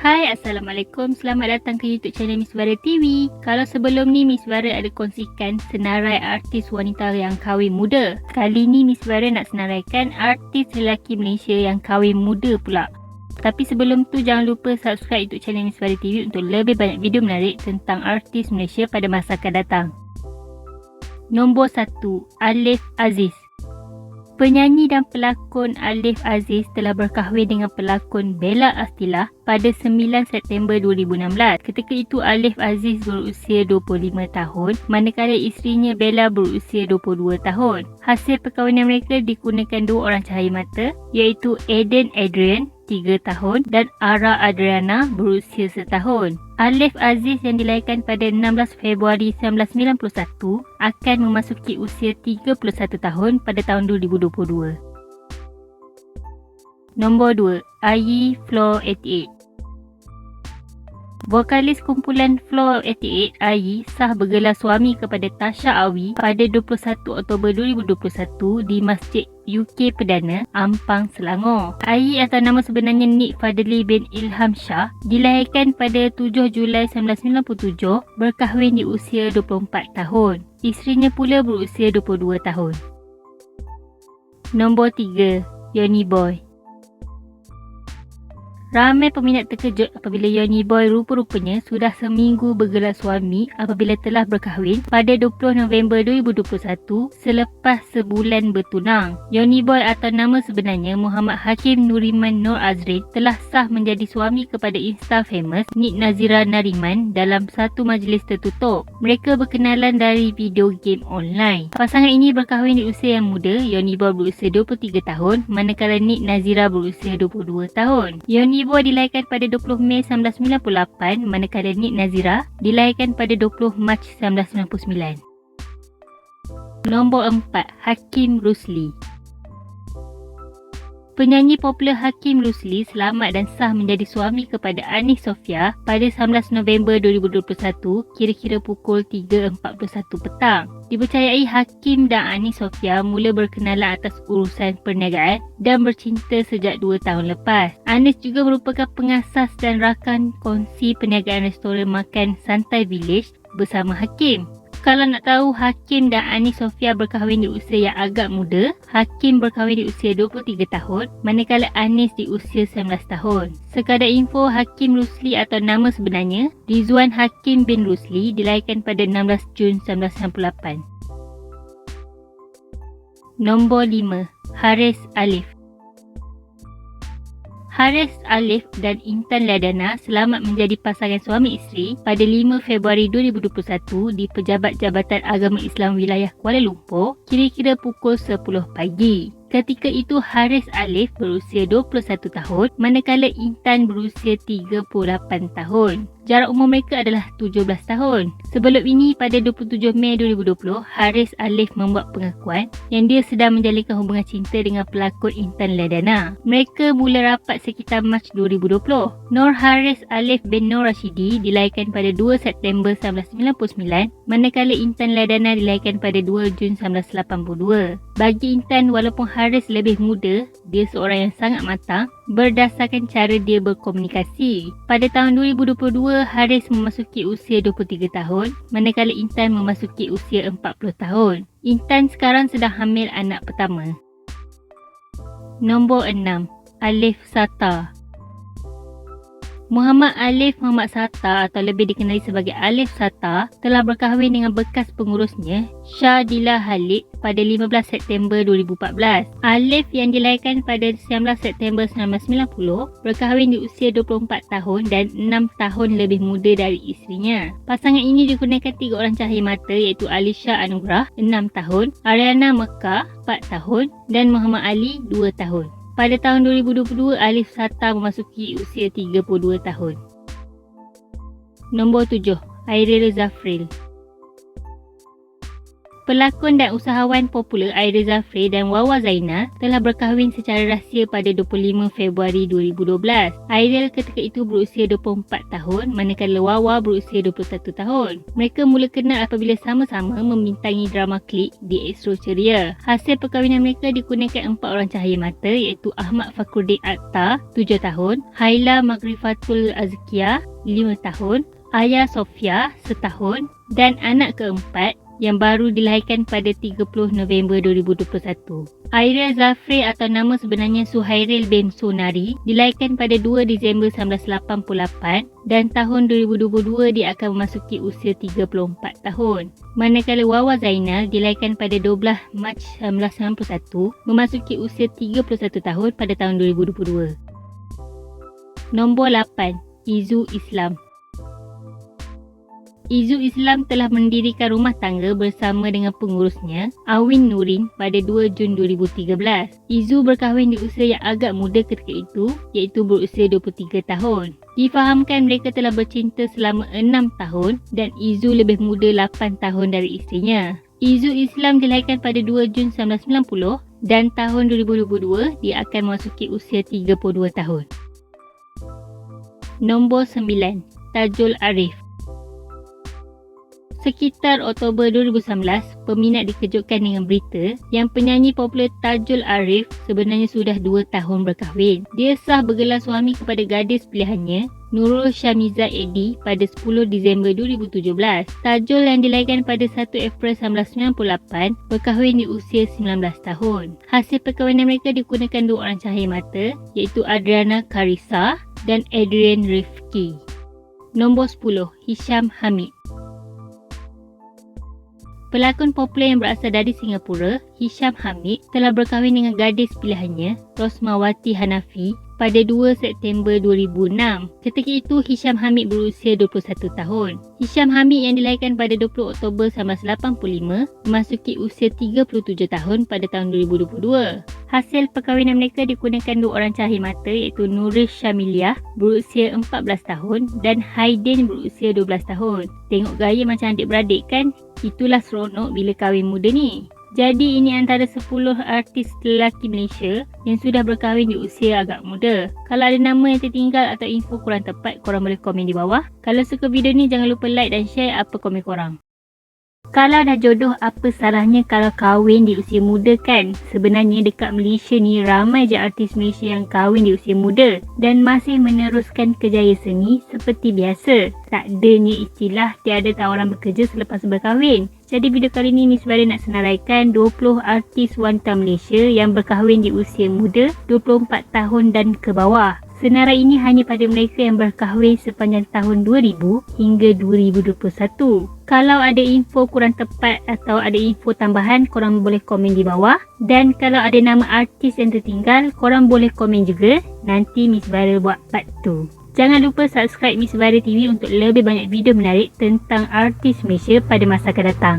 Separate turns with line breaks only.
Hai, Assalamualaikum. Selamat datang ke YouTube channel Miss Bara TV. Kalau sebelum ni Miss Bara ada kongsikan senarai artis wanita yang kahwin muda. Kali ni Miss Bara nak senaraikan artis lelaki Malaysia yang kahwin muda pula. Tapi sebelum tu jangan lupa subscribe YouTube channel Miss Bara TV untuk lebih banyak video menarik tentang artis Malaysia pada masa akan datang. Nombor 1, Alif Aziz. Penyanyi dan pelakon Alif Aziz telah berkahwin dengan pelakon Bella Astilah pada 9 September 2016. Ketika itu Alif Aziz berusia 25 tahun, manakala isterinya Bella berusia 22 tahun. Hasil perkahwinan mereka digunakan dua orang cahaya mata, iaitu Eden Adrian 3 tahun dan Ara Adriana berusia setahun. Alif Aziz yang dilahirkan pada 16 Februari 1991 akan memasuki usia 31 tahun pada tahun 2022. Nombor 2, Ayi Floor 88. Vokalis kumpulan Floor 88, Ayi, sah bergelar suami kepada Tasha Awi pada 21 Oktober 2021 di Masjid UK Perdana, Ampang, Selangor. Ayi atau nama sebenarnya Nik Fadli bin Ilham Shah dilahirkan pada 7 Julai 1997, berkahwin di usia 24 tahun. Isterinya pula berusia 22 tahun. Nombor 3, Yoni Boy. Ramai peminat terkejut apabila Yoni Boy rupa-rupanya sudah seminggu bergelar suami apabila telah berkahwin pada 20 November 2021 selepas sebulan bertunang. Yoni Boy atau nama sebenarnya Muhammad Hakim Nuriman Nur Azrin telah sah menjadi suami kepada Insta famous Nik Nazira Nariman dalam satu majlis tertutup. Mereka berkenalan dari video game online. Pasangan ini berkahwin di usia yang muda. Yoni Boy berusia 23 tahun manakala Nik Nazira berusia 22 tahun. Yoni Boy dilahirkan pada 20 Mei 1998 manakala Nik Nazira dilahirkan pada 20 Mac 1999. Nombor 4, Hakim Rusli. Penyanyi popular Hakim Rusli selamat dan sah menjadi suami kepada Anis Sofia pada 19 November 2021 kira-kira pukul 3.41 petang. Dipercayai Hakim dan Anis Sofia mula berkenalan atas urusan perniagaan dan bercinta sejak 2 tahun lepas. Anis juga merupakan pengasas dan rakan kongsi perniagaan restoran makan Santai Village bersama Hakim. Kalau nak tahu, Hakim dan Anis Sofia berkahwin di usia yang agak muda. Hakim berkahwin di usia 23 tahun, manakala Anis di usia 19 tahun. Sekadar info, Hakim Rusli atau nama sebenarnya Rizwan Hakim bin Rusli dilahirkan pada 16 Jun 1998. Nombor 5, Haris Alif. Haris Alif dan Intan Ladana selamat menjadi pasangan suami isteri pada 5 Februari 2021 di Pejabat Jabatan Agama Islam Wilayah Kuala Lumpur kira-kira pukul 10 pagi. Ketika itu Haris Alif berusia 21 tahun manakala Intan berusia 38 tahun. Jarak umur mereka adalah 17 tahun. Sebelum ini pada 27 Mei 2020, Haris Alif membuat pengakuan yang dia sedang menjalinkan hubungan cinta dengan pelakon Intan Ladana. Mereka mula rapat sekitar Mac 2020. Nur Haris Alif bin Nur Rashidi dilahirkan pada 2 September 1999 manakala Intan Ladana dilahirkan pada 2 Jun 1982. Bagi Intan, walaupun Haris lebih muda, dia seorang yang sangat matang berdasarkan cara dia berkomunikasi. Pada tahun 2022, Haris memasuki usia 23 tahun, manakala Intan memasuki usia 40 tahun. Intan sekarang sedang hamil anak pertama. Nombor 6, Alif Sata. Muhammad Alif Muhammad Sata atau lebih dikenali sebagai Alif Sata telah berkahwin dengan bekas pengurusnya Shadila Khalid pada 15 September 2014. Alif yang dilahirkan pada 19 September 1990 berkahwin di usia 24 tahun dan 6 tahun lebih muda dari isterinya. Pasangan ini digunakan 3 orang cahaya mata iaitu Alisha Anugrah 6 tahun, Ariana Mekah 4 tahun dan Muhammad Ali 2 tahun. Pada tahun 2022, Alif Sata memasuki usia 32 tahun. Nombor 7, Airil Zafril. Pelakon dan usahawan popular Aira Zafri dan Wawa Zainal telah berkahwin secara rahsia pada 25 Februari 2012. Aira ketika itu berusia 24 tahun manakala Wawa berusia 21 tahun. Mereka mula kenal apabila sama-sama membintangi drama Klik di Astro Ceria. Hasil perkahwinan mereka dikurniakan 4 orang cahaya mata iaitu Ahmad Fakhruddin Akhtar 7 tahun, Haila Maghrifatul Azkiyah 5 tahun, Aya Sofia setahun dan anak keempat yang baru dilahirkan pada 30 November 2021. Aira Zafri atau nama sebenarnya Suhairil bin Sunari dilahirkan pada 2 Disember 1988 dan tahun 2022 dia akan memasuki usia 34 tahun. Manakala Wawa Zainal dilahirkan pada 12 Mac 1991 memasuki usia 31 tahun pada tahun 2022. Nombor 8. Izu Islam. Izu Islam telah mendirikan rumah tangga bersama dengan pengurusnya, Awin Nurin, pada 2 Jun 2013. Izu berkahwin di usia yang agak muda ketika itu, iaitu berusia 23 tahun. Difahamkan mereka telah bercinta selama 6 tahun dan Izu lebih muda 8 tahun dari isterinya. Izu Islam dilahirkan pada 2 Jun 1990 dan tahun 2022 dia akan memasuki usia 32 tahun. Nombor 9. Tajul Arif. Sekitar Oktober 2019, peminat dikejutkan dengan berita yang penyanyi popular Tajul Arif sebenarnya sudah 2 tahun berkahwin. Dia sah bergelar suami kepada gadis pilihannya, Nurul Syamizah Edi pada 10 Disember 2017. Tajul yang dilahirkan pada 1 April 1998 berkahwin di usia 19 tahun. Hasil perkahwinan mereka dikurniakan 2 orang cahaya mata iaitu Adriana Karissa dan Adrian Rifki. Nombor 10. Hisham Hamid. Pelakon popular yang berasal dari Singapura, Hisham Hamid telah berkahwin dengan gadis pilihannya, Rosmawati Hanafi pada 2 September 2006. Ketika itu, Hisham Hamid berusia 21 tahun. Hisham Hamid yang dilahirkan pada 20 Oktober 1985 memasuki usia 37 tahun pada tahun 2022. Hasil perkahwinan mereka dikurniakan 2 orang cahaya mata iaitu Nurish Syamiliah berusia 14 tahun dan Haidin berusia 12 tahun. Tengok gaya macam adik-beradik kan? Itulah seronok bila kahwin muda ni. Jadi ini antara 10 artis lelaki Malaysia yang sudah berkahwin di usia agak muda. Kalau ada nama yang tertinggal atau info kurang tepat, korang boleh komen di bawah. Kalau suka video ni jangan lupa like dan share apa komen korang. Kalau dah jodoh, apa salahnya kalau kahwin di usia muda kan? Sebenarnya dekat Malaysia ni ramai je artis Malaysia yang kahwin di usia muda dan masih meneruskan kerjaya seni seperti biasa. Tak adanya istilah tiada tawaran bekerja selepas berkahwin. Jadi video kali ni Miss Bara nak senaraikan 20 artis wanita Malaysia yang berkahwin di usia muda 24 tahun dan ke bawah. Senarai ini hanya pada mereka yang berkahwin sepanjang tahun 2000 hingga 2021. Kalau ada info kurang tepat atau ada info tambahan, korang boleh komen di bawah. Dan kalau ada nama artis yang tertinggal, korang boleh komen juga. Nanti Miss Bara buat part 2. Jangan lupa subscribe Miss Bara TV untuk lebih banyak video menarik tentang artis Malaysia pada masa akan datang.